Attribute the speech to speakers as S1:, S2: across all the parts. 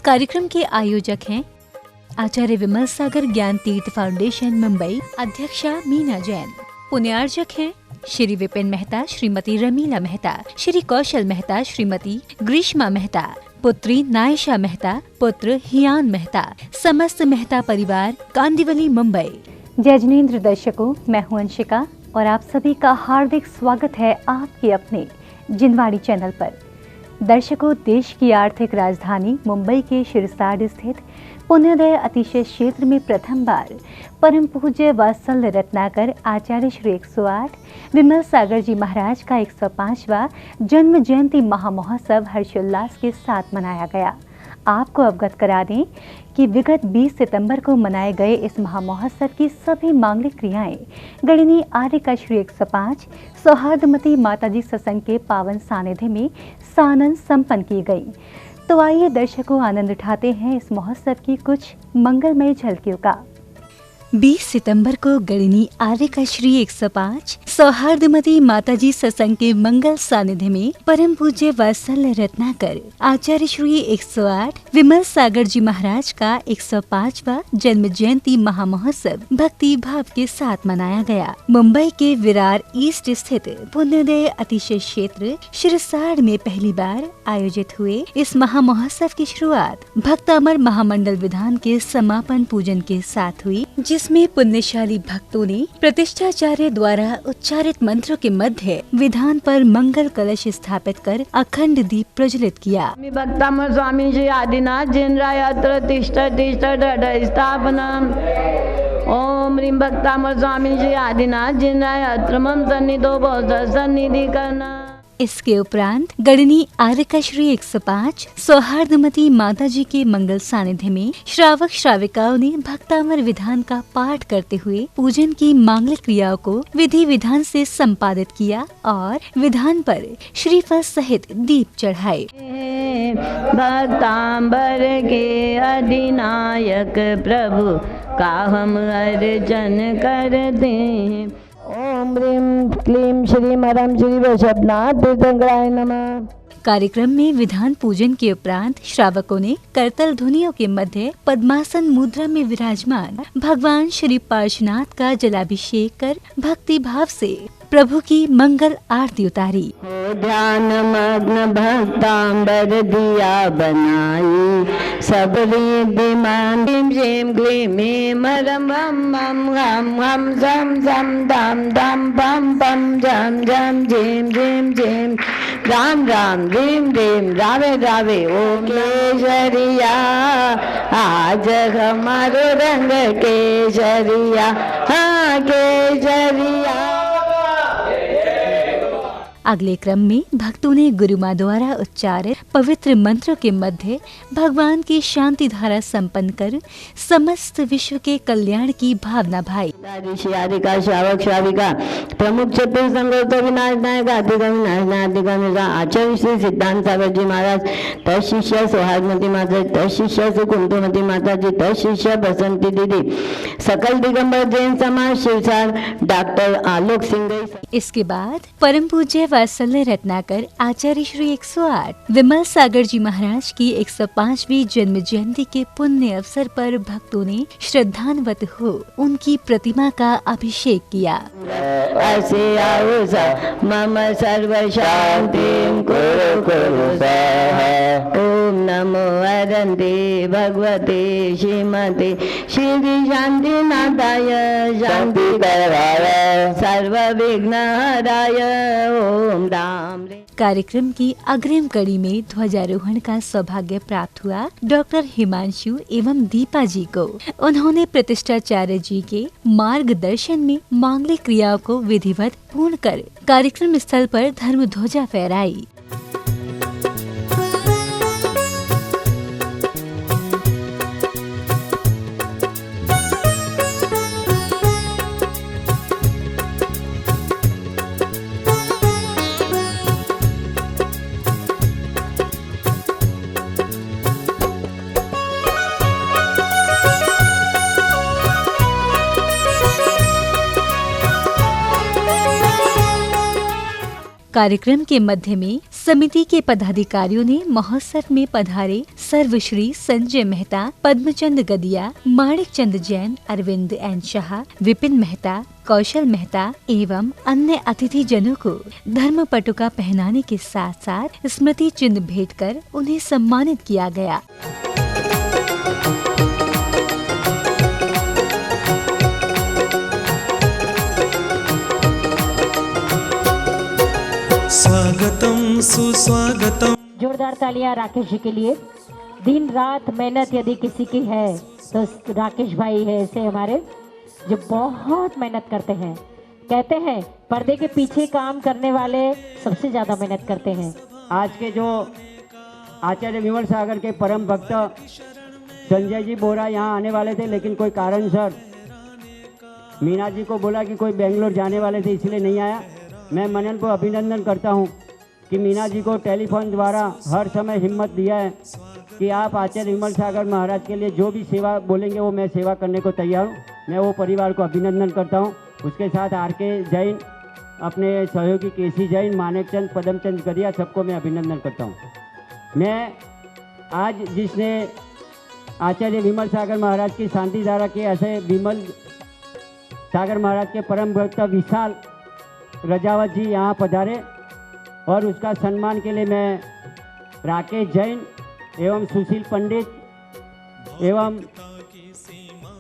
S1: इस कार्यक्रम के आयोजक हैं आचार्य विमल सागर ज्ञान तीर्थ फाउंडेशन मुंबई, अध्यक्षा मीना जैन। पुण्यार्जक हैं श्री विपिन मेहता, श्रीमती रमीला मेहता, श्री कौशल मेहता, श्रीमती ग्रीष्मा मेहता, पुत्री नायशा मेहता, पुत्र हियान मेहता, समस्त मेहता परिवार, कांदिवली, मुंबई। जय जिनेंद्र दर्शकों, मैं हूं अंशिका और आप सभी का हार्दिक स्वागत है आपके अपने जिनवाड़ी चैनल पर। दर्शकों, देश की आर्थिक राजधानी मुंबई के शिरसाड स्थित पुण्योदय अतिशय क्षेत्र में प्रथम बार परम पूज्य वात्सल्य रत्नाकर आचार्य श्री 108 विमल सागर जी महाराज का 105वां जन्म जयंती महामहोत्सव हर्षोल्लास के साथ मनाया गया। आपको अवगत करा दें कि विगत 20 सितंबर को मनाए गए इस महामहोत्सव की सभी मांगलिक क्रियाएं गणिनी आर्य का श्री 105 सौहार्दमती माताजी सत्संग के पावन सानिध्य में सानंद संपन्न की गई। तो आइए दर्शकों, आनंद उठाते हैं इस महोत्सव की कुछ मंगलमय झलकियों का। 20 सितंबर को गणिनी आर्य का श्री 105 सौहार्दमती माताजी सत्संग के मंगल सानिध्य में परम पूज्य वात्सल्य रत्नाकर आचार्य श्री 108 विमल सागर जी महाराज का 105वां जन्म जयंती महामहोत्सव भक्ति भाव के साथ मनाया गया। मुंबई के विरार ईस्ट स्थित पुण्योदय अतिशय क्षेत्र शिरसाड में पहली बार आयोजित हुए इस महामहोत्सव की शुरुआत भक्तामर महामंडल विधान के समापन पूजन के साथ हुई, जिसमें पुण्यशाली भक्तों ने प्रतिष्ठाचार्य द्वारा उच्चारित मंत्रों के मध्य विधान पर मंगल कलश स्थापित कर अखंड दीप प्रज्वलित किया।
S2: भक्तामर स्वामी जी आदिनाथ जिनरायत्र तिष्ठ तिष्ठ स्थापना। ओम ह्रीं भक्तामर स्वामी जी आदिनाथ जिनरायत्र मम सन्निधो भव सन्निधि करना।
S1: इसके उपरांत गणिनी आर्य का श्री 105 सौहार्दमती माताजी के मंगल सानिध्य में श्रावक श्राविकाओं ने भक्तामर विधान का पाठ करते हुए पूजन की मांगलिक क्रियाओं को विधि विधान से संपादित किया और विधान पर श्रीफल सहित दीप चढ़ाए।
S2: भक्तांबर के अधिनायक प्रभु का हम अर्चन करते हैं। ओम ह्रीं क्लीं श्री मरम श्री वैष्णवनाथ तीर्थंकराय नमः।
S1: कार्यक्रम में विधान पूजन के उपरांत श्रावकों ने करतल ध्वनियों के मध्य पद्मासन मुद्रा में विराजमान भगवान श्री पार्श्वनाथ का जलाभिषेक कर भक्ति भाव से प्रभु की मंगल आरती उतारी।
S2: ध्यान मग्न भक्तांबर दिया बनाई सब रिद्धिमान क्लीं क्लीं मरम हम हम हम जम जम दम दम पम पम जम जम झेम झेम झेम राम राम रीम रीम रावे रावे ओम केसरिया आज हमारो रंग केसरिया, हाँ केसरिया।
S1: अगले क्रम में भक्तों ने गुरु माँ द्वारा उच्चारित पवित्र मंत्रों के मध्य भगवान की शांति धारा संपन्न कर समस्त विश्व के कल्याण की भावना भाई।
S2: का श्रावक श्राविका प्रमुख चतुर संगोत्त विनाश नायक अधिगम आचार्य श्री सिद्धांत सागर जी महाराज, तशिष्य सौहार्दमती माता, तशिष्य कुंतुमती माता जी, तशिष्य बसंती दीदी, सकल दिगंबर जैन समाज शिवसार डॉक्टर आलोक सिंह।
S1: इसके बाद परम पूज्य वात्सल्य रत्नाकर आचार्य श्री 108 विमल सागर जी महाराज की 105वीं जन्म जयंती के पुण्य अवसर पर भक्तों ने श्रद्धान्वित हो उनकी प्रतिमा का अभिषेक किया।
S2: ऐसे आओ सा मम सर्व शांति कुरु कुरु ओम नमो अरंते भगवते श्रीमते श्री शांति नाथाय शांति करवाय सर्व विघ्न हराय ओम राम।
S1: कार्यक्रम की अग्रिम कड़ी में ध्वजारोहण का सौभाग्य प्राप्त हुआ डॉक्टर हिमांशु एवं दीपा जी को। उन्होंने प्रतिष्ठाचार्य जी के मार्गदर्शन में मांगलिक क्रियाओं को विधिवत पूर्ण कर कार्यक्रम स्थल पर धर्म ध्वजा फहराई। कार्यक्रम के मध्य में समिति के पदाधिकारियों ने महोत्सव में पधारे सर्वश्री संजय मेहता, पद्मचंद गदिया, माणिक चंद जैन, अरविंद एन शाह, विपिन मेहता, कौशल मेहता एवं अन्य अतिथि जनों को धर्म पटुका पहनाने के साथ साथ स्मृति चिन्ह भेंट कर उन्हें सम्मानित किया गया।
S3: स्वागतम सुस्वागतम।
S4: जोरदार तालियां राकेश जी के लिए। दिन रात मेहनत यदि किसी की है तो राकेश भाई है ऐसे हमारे, जो बहुत मेहनत करते हैं। कहते हैं पर्दे के पीछे काम करने वाले सबसे ज़्यादा मेहनत करते हैं।
S5: आज के जो आचार्य विमल सागर के परम भक्त संजय जी बोरा यहाँ आने वाले थे, लेकिन कोई कारणसर मीना जी को बोला कि कोई बेंगलोर जाने वाले थे, इसलिए नहीं आया। मैं मनन को अभिनंदन करता हूँ कि मीना जी को टेलीफोन द्वारा हर समय हिम्मत दिया है कि आप आचार्य विमल सागर महाराज के लिए जो भी सेवा बोलेंगे वो मैं सेवा करने को तैयार हूँ। मैं वो परिवार को अभिनंदन करता हूँ। उसके साथ RK जैन, अपने सहयोगी KC जैन, मानिक चंद, पद्मचंद गदिया, सबको मैं अभिनंदन करता हूँ। मैं आज जिसने आचार्य विमल सागर महाराज की शांति धारा के ऐसे विमल सागर महाराज के परम भक्त विशाल रजावत जी यहाँ पधारे और उसका सम्मान के लिए मैं राकेश जैन एवं सुशील पंडित एवं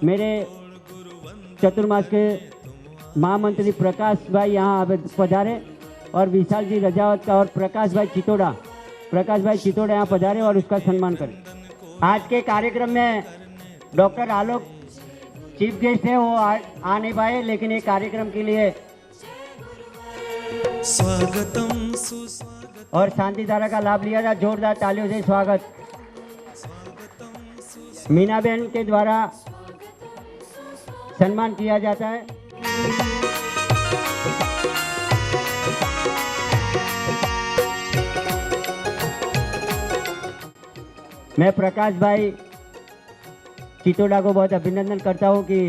S5: मेरे चतुर्मास के महामंत्री प्रकाश भाई यहाँ पधारे और विशाल जी रजावत का और प्रकाश भाई चितोड़ा यहाँ पधारे और उसका सम्मान करें। आज के कार्यक्रम में डॉक्टर आलोक चीफ गेस्ट है, वो आ नहीं पाए, लेकिन ये कार्यक्रम के लिए
S3: स्वागतम सुस्वागतम
S5: और शांति धारा का लाभ लिया था। जोरदार तालियों से स्वागत। मीना बहन के द्वारा सम्मान किया जाता है। मैं प्रकाश भाई चितोड़ा को बहुत अभिनंदन करता हूँ कि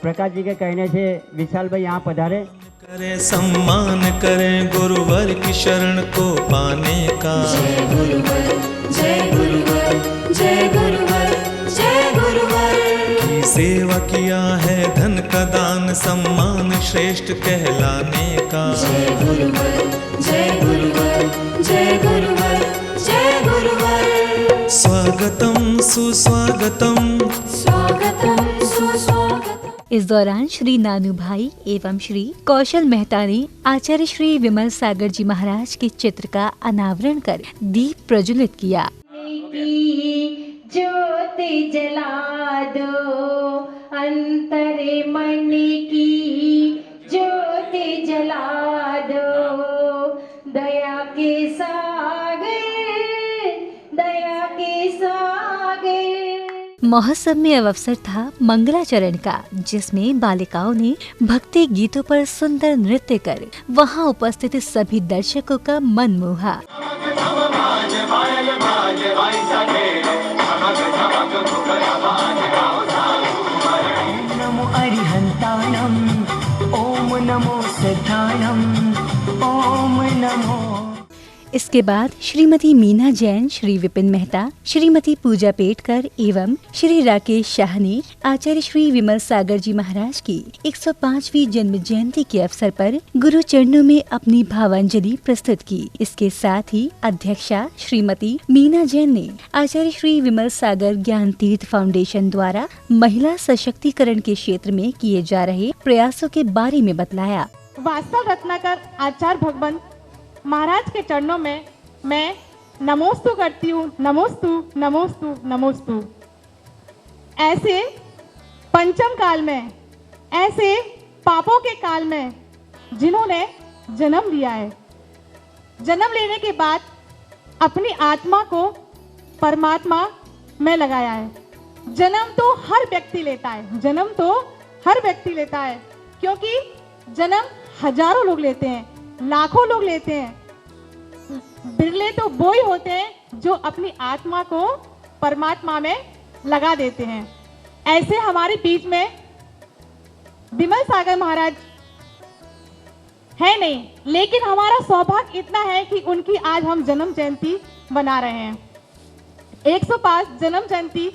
S5: प्रकाश जी के कहने से विशाल भाई यहाँ पधारे।
S3: करें सम्मान करें गुरुवर की शरण को पाने का।
S6: जय गुरुवर, जय गुरुवर, जय गुरुवर, जय गुरुवर।
S3: की सेवा किया है धन का दान, सम्मान श्रेष्ठ कहलाने का।
S6: जय गुरुवर, जय गुरुवर, जय गुरुवर, जय गुरुवर।
S3: स्वागतम सुस्वागतम।
S6: स्वागतम सुस्वागतम।
S1: इस दौरान श्री नानू भाई एवं श्री कौशल मेहता ने आचार्य श्री विमल सागर जी महाराज के चित्र का अनावरण कर दीप प्रज्वलित किया।
S4: ज्योति जला दो अंतरे मन की, ज्योति जला दो दया के सागर, दया के सागर।
S1: महोत्सव में अवसर था मंगलाचरण का, जिसमें बालिकाओं ने भक्ति गीतों पर सुंदर नृत्य कर वहां उपस्थित सभी दर्शकों का मन मोहा।
S7: नमो अरिहंताणं, ओम नमो सिद्धाणं, ओम नमो।
S1: इसके बाद श्रीमती मीना जैन, श्री विपिन मेहता, श्रीमती पूजा पेटकर एवं श्री राकेश शाह ने आचार्य श्री विमल सागर जी महाराज की 105वीं जन्म जयंती के अवसर पर गुरु चरणों में अपनी भावांजलि प्रस्तुत की। इसके साथ ही अध्यक्षा श्रीमती मीना जैन ने आचार्य श्री विमल सागर ज्ञान तीर्थ फाउंडेशन द्वारा महिला सशक्तिकरण के क्षेत्र में किए जा रहे प्रयासों के बारे में बतलाया।
S8: वास्तव रत्नाकर आचार्य भगवान महाराज के चरणों में मैं नमोस्तु करती हूँ। नमोस्तु, नमोस्तु, नमोस्तु। ऐसे पंचम काल में, ऐसे पापों के काल में जिन्होंने जन्म लिया है, जन्म लेने के बाद अपनी आत्मा को परमात्मा में लगाया है। जन्म तो हर व्यक्ति लेता है, जन्म तो हर व्यक्ति लेता है, क्योंकि जन्म हजारों लोग लेते हैं, लाखों लोग लेते हैं। बिरले तो वो ही होते हैं जो अपनी आत्मा को परमात्मा में लगा देते हैं। ऐसे हमारे बीच में विमल सागर महाराज है नहीं, लेकिन हमारा सौभाग्य इतना है कि उनकी आज हम जन्म जयंती मना रहे हैं। 105 जन्म जयंती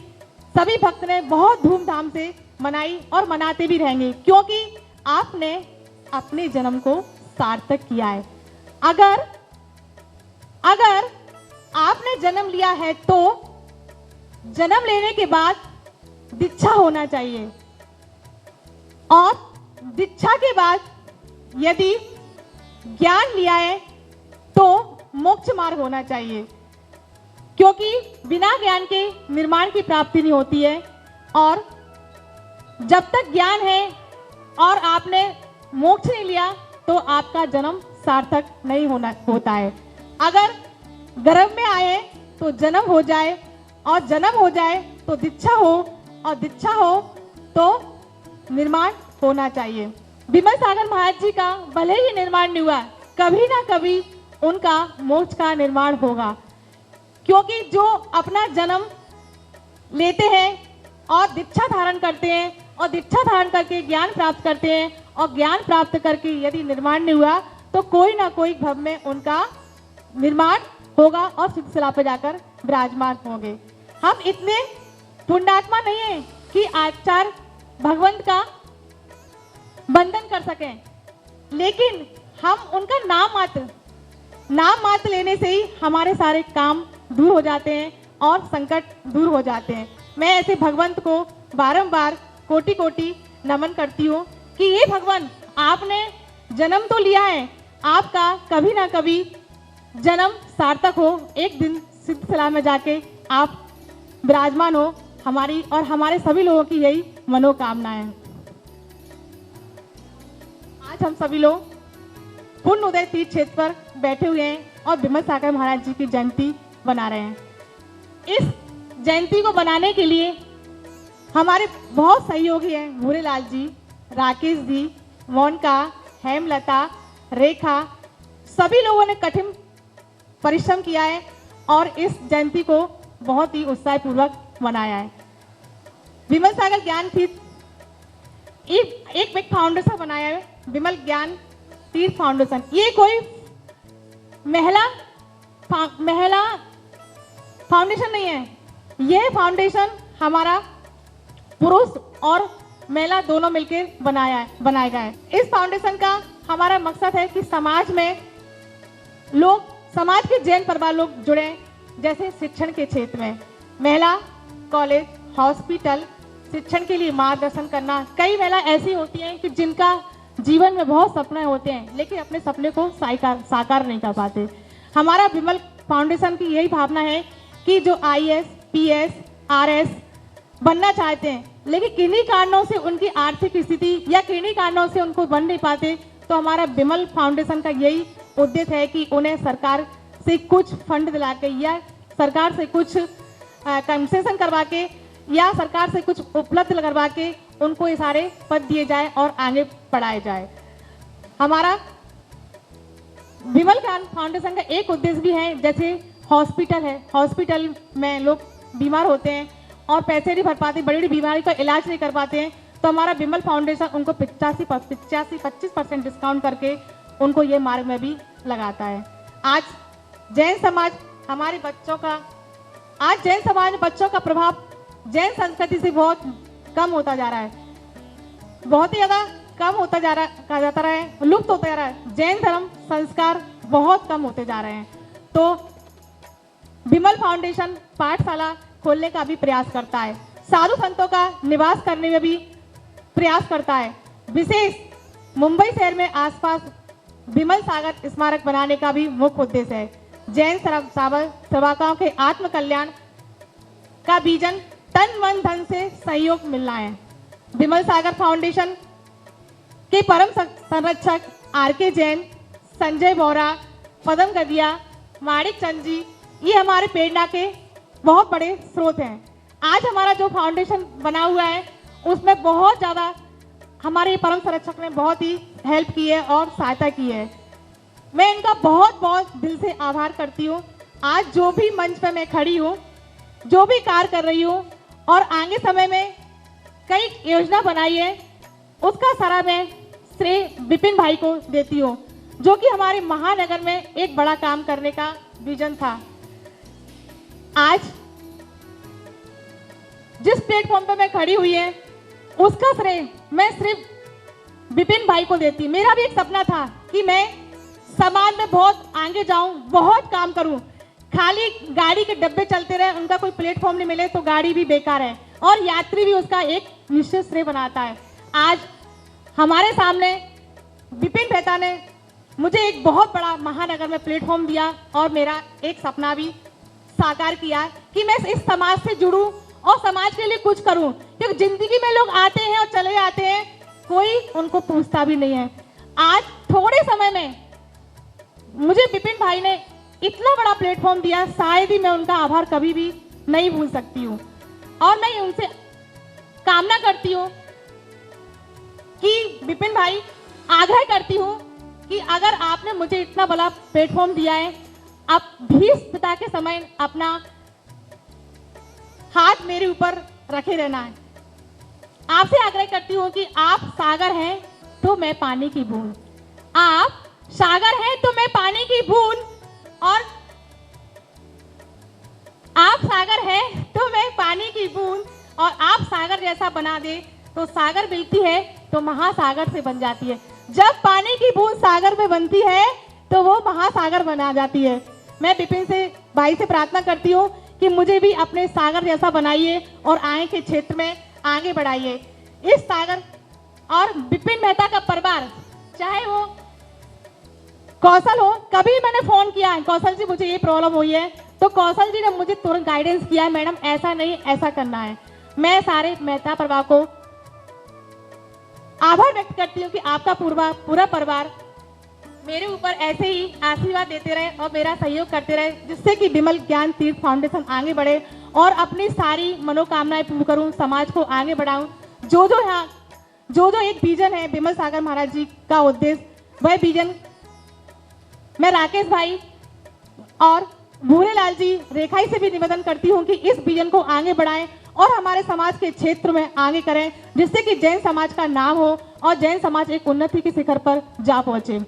S8: सभी भक्त ने बहुत धूमधाम से मनाई और मनाते भी रहेंगे, क्योंकि आपने अपने जन्म को सार्थक किया है। अगर आपने जन्म लिया है तो जन्म लेने के बाद दीक्षा होना चाहिए, और दीक्षा के बाद यदि ज्ञान लिया है तो मोक्ष मार्ग होना चाहिए, क्योंकि बिना ज्ञान के निर्माण की प्राप्ति नहीं होती है। और जब तक ज्ञान है और आपने मोक्ष नहीं लिया तो आपका जन्म सार्थक नहीं होता है। अगर गर्भ में आए तो जन्म हो जाए, और जन्म हो जाए तो दीक्षा हो, और दीक्षा हो तो निर्माण होना चाहिए। विमल सागर महाराज जी का भले ही निर्माण नहीं हुआ, कभी ना कभी उनका मोक्ष का निर्माण होगा, क्योंकि जो अपना जन्म लेते हैं और दीक्षा धारण करते हैं, और दीक्षा धारण करके ज्ञान प्राप्त करते हैं, और ज्ञान प्राप्त करके यदि निर्माण नहीं हुआ तो कोई ना कोई भव में उनका निर्माण होगा और सिद्ध शिला पर जाकर विराजमान होंगे। हम इतने पुण्यात्मा नहीं है कि आचार्य भगवंत का बंधन कर सकें, लेकिन हम उनका नाम मात्र लेने से ही हमारे सारे काम दूर हो जाते हैं और संकट दूर हो जाते हैं। मैं ऐसे भगवंत को बारंबार कोटि कोटि नमन करती हूँ कि ये भगवान, आपने जन्म तो लिया है, आपका कभी ना कभी जन्म सार्थक हो, एक दिन सिद्ध शिला में जाके आप विराजमान हो। हमारी और हमारे सभी लोगों की यही मनोकामना है। आज हम सभी लोग पूर्ण उदय तीर्थ क्षेत्र पर बैठे हुए हैं और विमल सागर महाराज जी की जयंती बना रहे हैं। इस जयंती को बनाने के लिए हमारे बहुत सहयोगी हैं, भूरेलाल जी, राकेश जी, मोनिका, हेमलता, रेखा, सभी लोगों ने कठिन परिश्रम किया है और इस जयंती को बहुत ही उत्साहपूर्वक मनाया है। विमल सागर ज्ञान तीर्थ एक फाउंडेशन बनाया है, विमल ज्ञान तीर्थ फाउंडेशन। ये कोई महिला फाउंडेशन नहीं है, यह फाउंडेशन हमारा पुरुष और महिला दोनों मिलकर बनाया गया है। इस फाउंडेशन का हमारा मकसद है कि समाज के जैन परिवार लोग जुड़े, जैसे शिक्षण के क्षेत्र में महिला कॉलेज, हॉस्पिटल, शिक्षण के लिए मार्गदर्शन करना। कई महिला ऐसी होती हैं कि जिनका जीवन में बहुत सपने होते हैं, लेकिन अपने सपने को साकार नहीं कर पाते। हमारा विमल फाउंडेशन की यही भावना है कि जो IAS, PS, RS बनना चाहते हैं, लेकिन किन्हीं कारणों से उनकी आर्थिक स्थिति या किन्हीं कारणों से उनको बन नहीं पाते, तो हमारा विमल फाउंडेशन का यही उद्देश्य है कि उन्हें सरकार से कुछ फंड दिला के या सरकार से कुछ कंसेशन करवा के या सरकार से कुछ उपलब्ध करवा के उनको ये सारे पद दिए जाए और आगे बढ़ाए जाए। हमारा विमल फाउंडेशन का एक उद्देश्य भी है, जैसे हॉस्पिटल है, हॉस्पिटल में लोग बीमार होते हैं और पैसे नहीं भर पाते, बड़ी बड़ी बीमारी का इलाज नहीं कर पाते हैं, तो हमारा विमल फाउंडेशन उनको 25% डिस्काउंट करके उनको ये मार्ग में भी लगाता है। आज जैन समाज में बच्चों का प्रभाव जैन संस्कृति से बहुत कम होता जा रहा है, बहुत ही ज़्यादा कम होता जा रहा है, लुप्त होता जा रहा है। जैन धर्म संस्कार बहुत कम होते जा रहे हैं, तो विमल फाउंडेशन पाठशाला खोलने का भी प्रयास करता है, साधु संतों का निवास करने में भी प्रयास करता है। विशेष मुंबई शहर में आसपास विमल सागर स्मारक बनाने का भी मुख्य उद्देश्य है। जैन श्रावकों के आत्म कल्याण का विजन तन मन धन से सहयोग मिलना है। विमल सागर फाउंडेशन के परम संरक्षक RK जैन, संजय बोरा, पदम गदिया, माणिक चंद जी, ये हमारे प्रेरणा के बहुत बड़े स्रोत हैं। आज हमारा जो फाउंडेशन बना हुआ है उसमें बहुत ज़्यादा हमारे परम संरक्षक ने बहुत ही हेल्प की है और सहायता की है। मैं इनका बहुत बहुत दिल से आभार करती हूँ। आज जो भी मंच पे मैं खड़ी हूँ, जो भी कार्य कर रही हूँ और आगे समय में कई योजना बनाई है, उसका सारा मैं श्रेय विपिन भाई को देती हूँ। जो कि हमारे महानगर में एक बड़ा काम करने का विजन था। आज जिस प्लेटफॉर्म पे मैं खड़ी हुई है उसका श्रेय मैं सिर्फ विपिन भाई को देती। मेरा भी एक सपना था कि मैं समाज में बहुत आगे जाऊं, बहुत काम करूं। खाली गाड़ी के डब्बे चलते रहे, उनका कोई प्लेटफॉर्म नहीं मिले तो गाड़ी भी बेकार है और यात्री भी उसका एक निश्चित श्रेय बनाता है। आज हमारे सामने विपिन मेहता ने मुझे एक बहुत बड़ा महानगर में प्लेटफॉर्म दिया और मेरा एक सपना भी साकार किया कि मैं इस समाज से जुड़ूं और समाज के लिए कुछ करूं, क्योंकि जिंदगी में लोग आते हैं और चले जाते हैं, कोई उनको पूछता भी नहीं है। आज थोड़े समय में मुझे विपिन भाई ने इतना बड़ा प्लेटफॉर्म दिया, शायद ही मैं उनका आभार कभी भी नहीं भूल सकती हूँ। और मैं उनसे कामना करती हूँ कि विपिन भाई, आग्रह करती हूँ कि अगर आपने मुझे इतना बड़ा प्लेटफॉर्म दिया है, आप भीष्म पिता के समय अपना हाथ मेरे ऊपर रखे रहना है। आपसे आग्रह करती हूँ कि आप सागर हैं तो मैं पानी की बूंद, आप सागर हैं तो मैं पानी की बूंद, और आप सागर हैं तो मैं पानी की बूंद, और आप सागर जैसा बना दे तो सागर मिलती है तो महासागर से बन जाती है। जब पानी की बूंद सागर में बनती है तो वो महासागर बना जाती है। मैं विपिन से भाई से प्रार्थना करती हूँ कि मुझे भी अपने सागर जैसा बनाइए और आगे के क्षेत्र में आगे बढ़ाइए। इस सागर और विपिन मेहता का परिवार, चाहे वो कौशल हो, कभी मैंने फोन किया है, कौशल जी मुझे ये प्रॉब्लम हुई है, तो कौशल जी ने मुझे तुरंत गाइडेंस किया है, मैडम ऐसा नहीं ऐसा करना है। मैं सारे मेहता परिवार को आभार व्यक्त करती हूँ कि आपका पूरा परिवार मेरे ऊपर ऐसे ही आशीर्वाद देते रहे और मेरा सहयोग करते रहे, जिससे कि विमल ज्ञान तीर्थ फाउंडेशन आगे बढ़े और अपनी सारी मनोकामनाएं पूर्ण करूं, समाज को आगे बढ़ाऊं। जो एक विजन है विमल सागर महाराज जी का उद्देश्य, वह विजन मैं राकेश भाई और भूरेलाल जी रेखाई से भी निवेदन करती हूं कि इस विजन को आगे बढ़ाएं और हमारे समाज के क्षेत्र में आगे करें, जिससे कि जैन समाज का नाम हो और जैन समाज एक उन्नति के शिखर पर जा पहुंचे।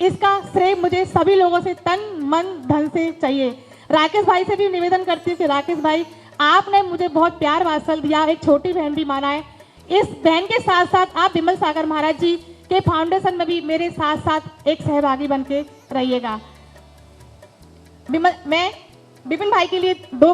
S8: इसका श्रेय मुझे सभी लोगों से तन मन धन से चाहिए। राकेश भाई से भी निवेदन करती हूँ कि राकेश भाई, आपने मुझे बहुत प्यार वात्सल्य दिया, एक छोटी बहन भी माना है। इस बहन के साथ साथ आप विमल सागर महाराज जी के फाउंडेशन में भी मेरे साथ साथ एक सहभागी बन के रहिएगा। मैं विपिन भाई के लिए दो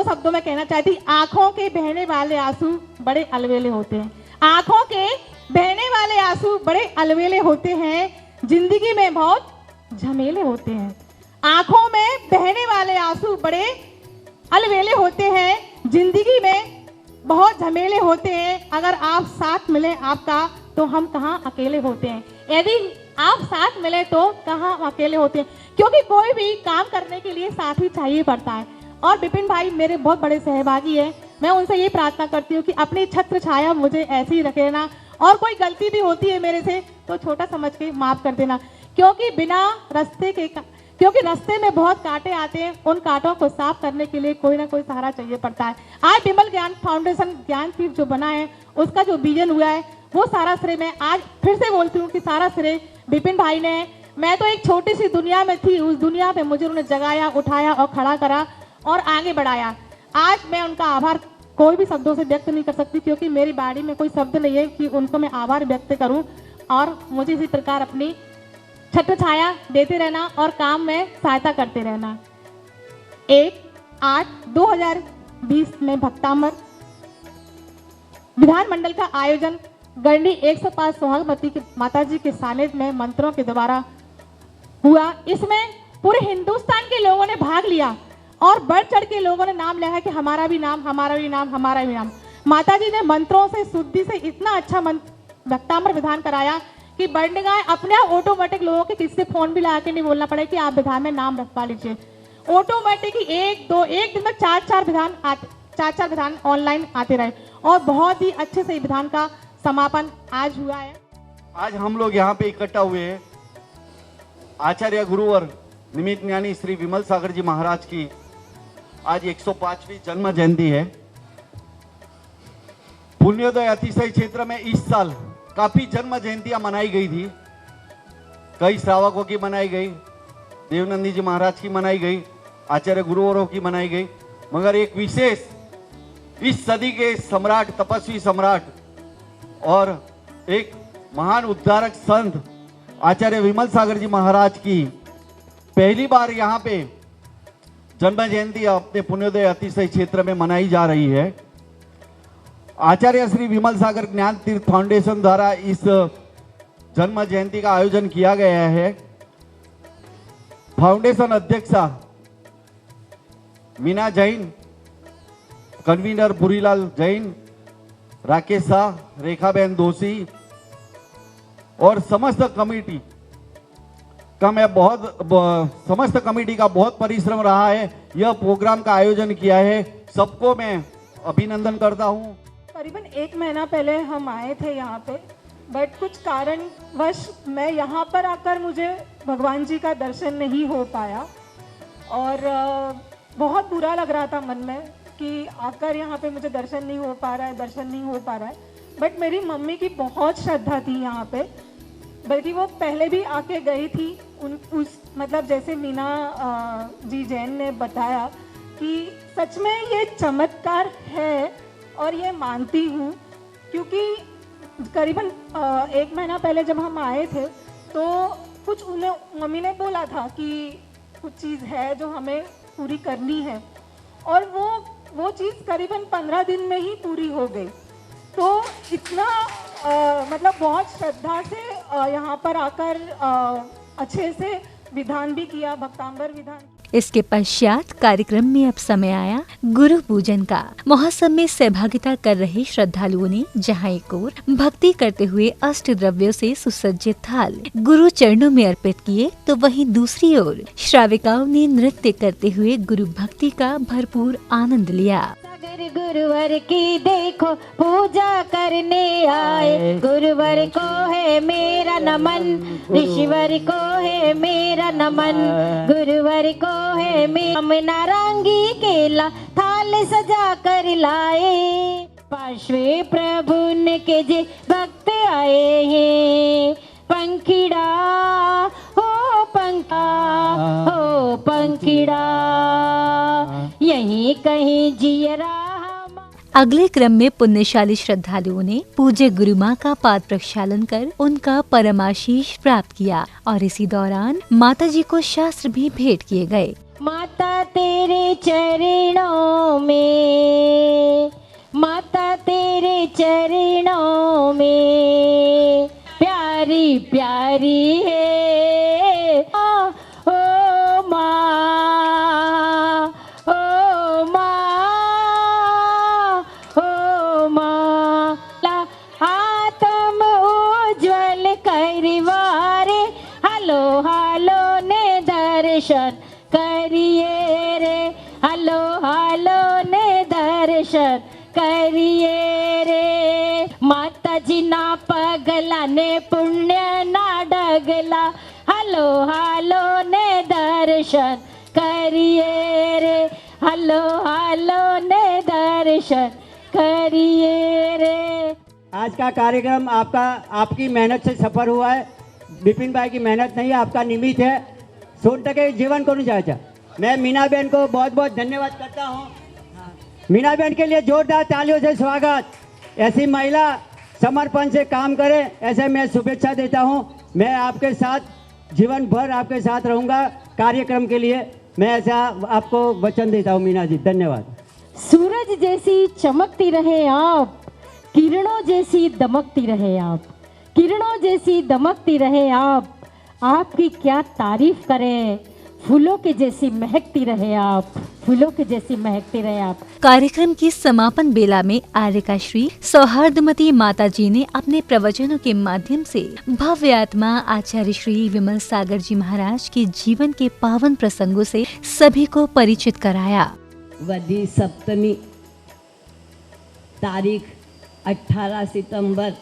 S8: शब्दों में कहना चाहती, आंखों के बहने वाले आंसू बड़े अलवेले होते हैं। आंखों के बहने वाले आंसू बड़े अलवेले होते हैं, जिंदगी में बहुत झमेले होते हैं। आंखों में बहने वाले आंसू बड़े अलवेले होते हैं, जिंदगी में बहुत झमेले होते हैं। अगर आप साथ मिले आपका तो हम कहाँ अकेले होते हैं, यदि आप साथ मिले तो कहाँ अकेले होते हैं, क्योंकि कोई भी काम करने के लिए साथी चाहिए पड़ता है। और विपिन भाई मेरे बहुत बड़े सहभागी हैं। मैं उनसे ये प्रार्थना करती हूँ कि अपनी छत्र छाया मुझे ऐसे ही रखे ना, और कोई गलती भी होती है मेरे से तो छोटा समझ के माफ कर देना, क्योंकि रास्ते में बहुत कांटे आते हैं, उन कांटों को साफ करने के लिए कोई ना कोई सहारा चाहिए पड़ता है। आज विमल ज्ञान फाउंडेशन ज्ञान तीर्थ जो बना है, उसका जो विजन हुआ है, वो सारा श्रेय मैं आज फिर से बोलती हूँ कि सारा श्रेय विपिन भाई ने है। मैं तो एक छोटी सी दुनिया में थी, उस दुनिया में मुझे उन्होंने जगाया, उठाया और खड़ा करा और आगे बढ़ाया। आज मैं उनका आभार कोई भी शब्दों से व्यक्त नहीं कर सकती, क्योंकि मेरी बाड़ी में कोई शब्द नहीं है कि उनको मैं आभार व्यक्त करूं। और मुझे इसी प्रकार अपनी छत्र छाया देते रहना और काम में सहायता करते रहना। 1/8/2020 में भक्तामर विधानमंडल का आयोजन गढ़नी 105 सोहागवती माता जी के सानिध्य में मंत्रों के द्वारा हुआ। इसमें पूरे हिंदुस्तान के लोगों ने भाग लिया और बढ़ चढ़ के लोगों ने नाम लिया है कि हमारा भी नाम, हमारा भी नाम, हमारा भी नाम। माता जी ने मंत्रों से शुद्धि से इतना अच्छा भक्तामर विधान कराया कि बढ़ने गए अपने आप ऑटोमेटिक लोगों के किसी से फोन भी लगा के नहीं बोलना पड़े कि आप विधान में नाम रखवा लीजिए। ऑटोमेटिक ही एक दिन में चार विधान ऑनलाइन आते रहे और बहुत ही अच्छे से विधान का समापन आज हुआ है।
S9: आज हम लोग यहाँ पे इकट्ठा हुए हैं, आचार्य गुरुवर निमित्त ज्ञानी श्री विमल सागर जी महाराज की आज 105वीं जन्म जयंती है। पुण्योदय अतिशय क्षेत्र में इस साल काफी जन्म जयंतियां मनाई गई थी। कई श्रावकों की मनाई गई, देवनंदी जी महाराज की मनाई गई, आचार्य गुरुवरों की मनाई गई, मगर एक विशेष इस सदी के सम्राट, तपस्वी सम्राट और एक महान उद्धारक संत आचार्य विमल सागर जी महाराज की पहली बार यहाँ पे जन्म जयंती अपने पुण्योदय अतिशय क्षेत्र में मनाई जा रही है। आचार्य श्री विमल सागर ज्ञान तीर्थ फाउंडेशन द्वारा इस जन्म जयंती का आयोजन किया गया है। फाउंडेशन अध्यक्षा मीना जैन, कन्वीनर बुरीलाल जैन, राकेश शाह, रेखाबेन दोषी और समस्त कमेटी का समस्त कमेटी का बहुत परिश्रम रहा है। यह प्रोग्राम का आयोजन किया है, सबको मैं अभिनंदन करता हूँ।
S8: करीबन 1 महीना पहले हम आए थे यहाँ पे, बट कुछ कारणवश मैं यहाँ पर आकर मुझे भगवान जी का दर्शन नहीं हो पाया और बहुत बुरा लग रहा था मन में कि आकर यहाँ पे मुझे दर्शन नहीं हो पा रहा है। बट मेरी मम्मी की बहुत श्रद्धा थी यहाँ पे, बल्कि वो पहले भी आके गई थी। मतलब जैसे मीना जी जैन ने बताया कि सच में ये चमत्कार है और ये मानती हूँ, क्योंकि करीबन 1 महीना पहले जब हम आए थे तो कुछ मम्मी ने बोला था कि कुछ चीज़ है जो हमें पूरी करनी है, और वो चीज़ करीबन 15 दिन में ही पूरी हो गई। तो इतना मतलब बहुत श्रद्धा से यहाँ पर आकर अच्छे से विधान भी किया, भक्तांबर विधान।
S1: इसके पश्चात कार्यक्रम में अब समय आया गुरु पूजन का। महोत्सव में सहभागिता कर रहे श्रद्धालुओं ने जहां एक ओर भक्ति करते हुए अष्ट द्रव्यों से सुसज्जित थाल गुरु चरणों में अर्पित किए, तो वहीं दूसरी ओर श्राविकाओं ने नृत्य करते हुए गुरु भक्ति का भरपूर आनंद लिया।
S4: गुरुवर की देखो पूजा करने आए, गुरुवर को है मेरा नमन, ऋषिवर को है मेरा नमन, गुरुवर को है मेरा नारंगी केला थाल सजा कर लाए। पार्श्वे प्रभु के जे भक्त आए हैं, पंखिड़ा हो पंखिड़ा यहीं कहीं जियरा।
S1: अगले क्रम में पुण्यशाली श्रद्धालुओं ने पूज्य गुरु माँ का पाद प्रक्षालन कर उनका परमाशीष प्राप्त किया और इसी दौरान माता जी को शास्त्र भी भेंट किए गए।
S4: माता तेरे चरणों में, माता तेरे चरणों में प्यारी प्यारी है ओ माँ, ओ माँ, ओ माँ। आत्म उज्ज्वल करवारे, हलो हलो ने दर्शन करिए रे, हलो हलो ने दर्शन करिए रे। माता जी ना पगला ने पुण्य ना डगला, हलो हलो ने दर्शन करिए रे, हलो हलो ने दर्शन करिए रे।
S5: आज का कार्यक्रम आपकी मेहनत से सफल हुआ है। विपिन भाई की मेहनत नहीं, आपका निमित्त है। 100% जीवन को नहीं जाएगा। मैं मीना बहन को बहुत बहुत धन्यवाद करता हूँ। मीना बहन के लिए जोरदार तालियों से स्वागत। ऐसी महिला समर्पण से काम करे, ऐसे मैं शुभेच्छा देता हूँ। मैं आपके साथ जीवन भर आपके साथ रहूँगा कार्यक्रम के लिए, मैं ऐसा आपको वचन देता हूँ। मीना जी धन्यवाद।
S4: सूरज जैसी चमकती रहे आप, किरणों जैसी दमकती रहे आप, किरणों जैसी दमकती रहे आप, आपकी क्या तारीफ करें। फूलों के जैसी महकती रहे आप, फूलों के जैसी महकती रहे आप।
S1: कार्यक्रम की समापन बेला में आर्यका श्री सौहार्दमती माता जी ने अपने प्रवचनों के माध्यम से भव्य आत्मा आचार्य श्री विमल सागर जी महाराज के जीवन के पावन प्रसंगों से सभी को परिचित कराया।
S2: वधी सप्तमी तारीख 18 सितंबर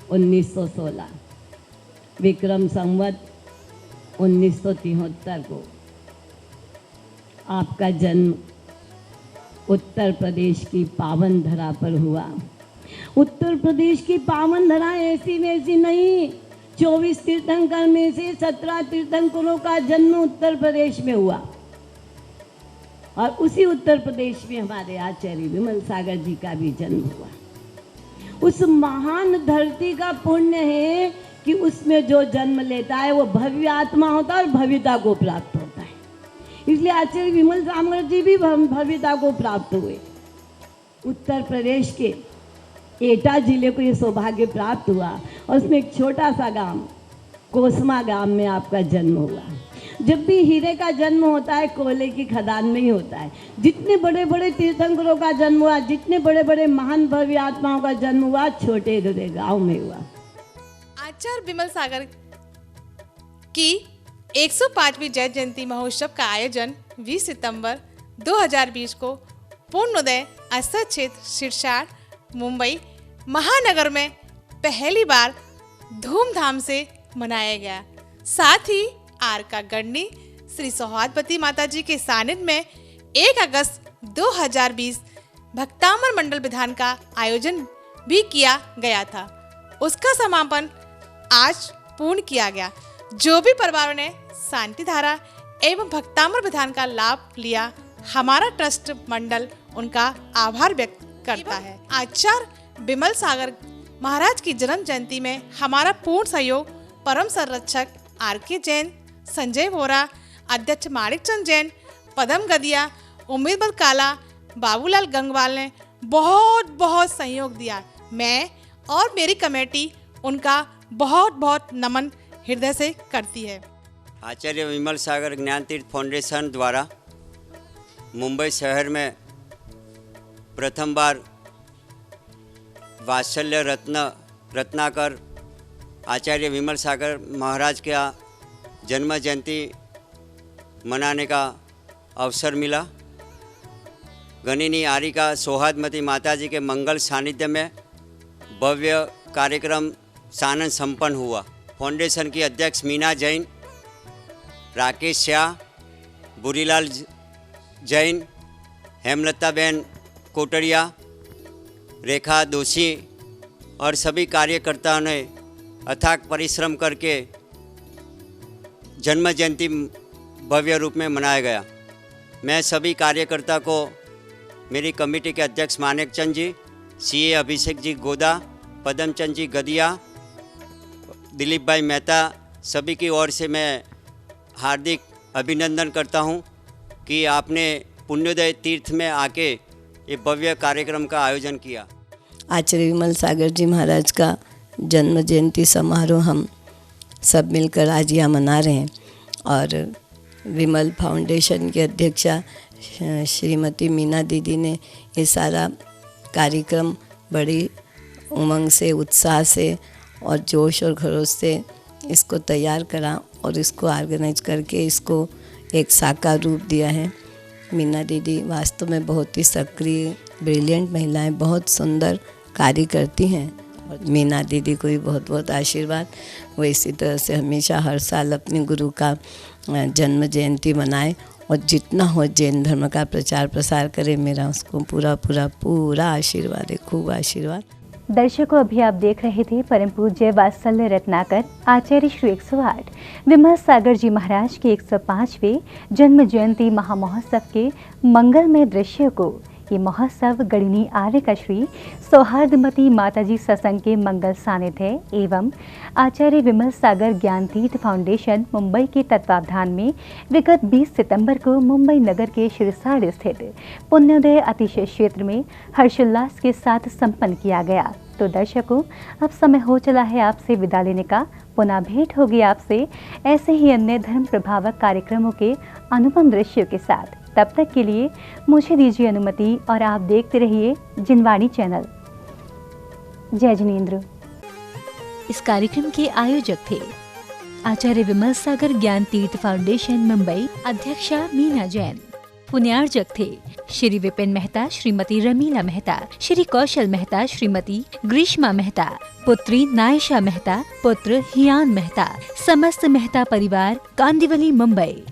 S2: 1916 विक्रम संवत 1973 को आपका जन्म उत्तर प्रदेश की पावन धरा पर हुआ। उत्तर प्रदेश की पावन धरा ऐसी वैसी नहीं, 24 तीर्थंकर में से 17 तीर्थंकरों का जन्म उत्तर प्रदेश में हुआ और उसी उत्तर प्रदेश में हमारे आचार्य विमल सागर जी का भी जन्म हुआ। उस महान धरती का पुण्य है कि उसमें जो जन्म लेता है वो भव्य आत्मा होता है और भव्यता को प्राप्त होता है। इसलिए आचार्य विमल सागर जी भी भव्यता को प्राप्त हुए। उत्तर प्रदेश के एटा जिले को ये सौभाग्य प्राप्त हुआ और उसमें एक छोटा सा गांव कोसमा गांव में आपका जन्म हुआ। जब भी हीरे का जन्म होता है कोयले की खदान में ही होता है। जितने बड़े बड़े तीर्थंकरों का जन्म हुआ, जितने बड़े बड़े महान भव्य आत्माओं का जन्म हुआ, छोटे गांव में हुआ।
S10: आचार्य विमल सागर की 105वीं जय जयंती महोत्सव का आयोजन 20 सितंबर 2020 को पूर्णोदय अस्तर क्षेत्र सिरसार मुंबई महानगर में पहली बार धूमधाम से मनाया गया। साथ ही आर का गढ़नी श्री सौहार्दवती माता जी के सानिध्य में 1 अगस्त 2020 भक्तामर मंडल विधान का आयोजन भी किया गया था। उसका समापन आज पूर्ण किया गया। जो भी परिवारों ने शांति धारा एवं भक्तामर विधान का लाभ लिया, हमारा ट्रस्ट मंडल उनका आभार व्यक्त करता है। आचार्य विमल सागर महाराज की जन्म जयंती में हमारा पूर्ण सहयोग परम संरक्षक आर के जैन, संजय बोरा, अध्यक्ष माणिकचंद जैन, पदम गदिया, उम्मीदबल काला, बाबूलाल गंगवाल ने बहुत बहुत सहयोग दिया। मैं और मेरी कमेटी उनका बहुत बहुत नमन हृदय से करती है।
S11: आचार्य विमल सागर ज्ञान तीर्थ फाउंडेशन द्वारा मुंबई शहर में प्रथम बार वात्सल्य रत्नाकर आचार्य विमल सागर महाराज का जन्म जयंती मनाने का अवसर मिला। गणिनी आरिका सौहार्दवती माता जी के मंगल सानिध्य में भव्य कार्यक्रम सानंद संपन्न हुआ। फाउंडेशन की अध्यक्ष मीना जैन, राकेश शाह, बुरीलाल जैन, हेमलता बहन कोटड़िया, रेखा दोषी और सभी कार्यकर्ताओं ने अथाक परिश्रम करके जन्म जयंती भव्य रूप में मनाया गया। मैं सभी कार्यकर्ता को, मेरी कमेटी के अध्यक्ष माणिकचंद जी, सीए अभिषेक जी गोदा, पदमचंद जी गदिया, दिलीप भाई मेहता, सभी की ओर से मैं हार्दिक अभिनंदन करता हूं कि आपने पुण्योदय तीर्थ में आके ये भव्य कार्यक्रम का आयोजन किया।
S2: आचार्य विमल सागर जी महाराज का जन्म जयंती समारोह हम सब मिलकर आज यहाँ मना रहे हैं और विमल फाउंडेशन की अध्यक्षा श्रीमती मीना दीदी ने ये सारा कार्यक्रम बड़ी उमंग से, उत्साह से और जोश और खरोश से इसको तैयार करा और इसको ऑर्गेनाइज करके इसको एक साकार रूप दिया है। मीना दीदी वास्तव में बहुत ही सक्रिय, ब्रिलियंट महिलाएं, बहुत सुंदर कार्य करती हैं और मीना दीदी को भी बहुत बहुत आशीर्वाद। वो इसी तरह से हमेशा हर साल अपने गुरु का जन्म जयंती मनाए और जितना हो जैन धर्म का प्रचार प्रसार करे। मेरा उसको पूरा आशीर्वाद है, खूब आशीर्वाद।
S1: दर्शकों, अभी आप देख रहे थे परम पूज्य वात्सल्य रत्नाकर आचार्य श्री 108 विमल सागर जी महाराज के 105वें जन्म जयंती महामहोत्सव के मंगलमय दृश्य को। ये महोत्सव गणिनी आर्य का श्री सौहार्दवती माताजी सत्संग के मंगल सानिध्य एवं आचार्य विमल सागर ज्ञान तीर्थ फाउंडेशन मुंबई के तत्वावधान में विगत 20 सितंबर को मुंबई नगर के सिरसार स्थित पुण्योदय अतिशय क्षेत्र में हर्षोल्लास के साथ संपन्न किया गया। तो दर्शकों, अब समय हो चला है आपसे विदा लेने का। पुनः भेंट होगी आपसे ऐसे ही अन्य धर्म प्रभावक कार्यक्रमों के अनुपम दृश्यों के साथ। तब तक के लिए मुझे दीजिए अनुमति और आप देखते रहिए जिनवाणी चैनल। जय जिनेंद्र। इस कार्यक्रम के आयोजक थे आचार्य विमल सागर ज्ञान तीर्थ फाउंडेशन मुंबई, अध्यक्षा मीना जैन। पुण्यार्जक थे श्री विपिन मेहता, श्रीमती रमीला मेहता, श्री कौशल मेहता, श्रीमती ग्रीष्मा मेहता, पुत्री नायशा मेहता, पुत्र हियान मेहता, समस्त मेहता परिवार, कांदिवली मुंबई।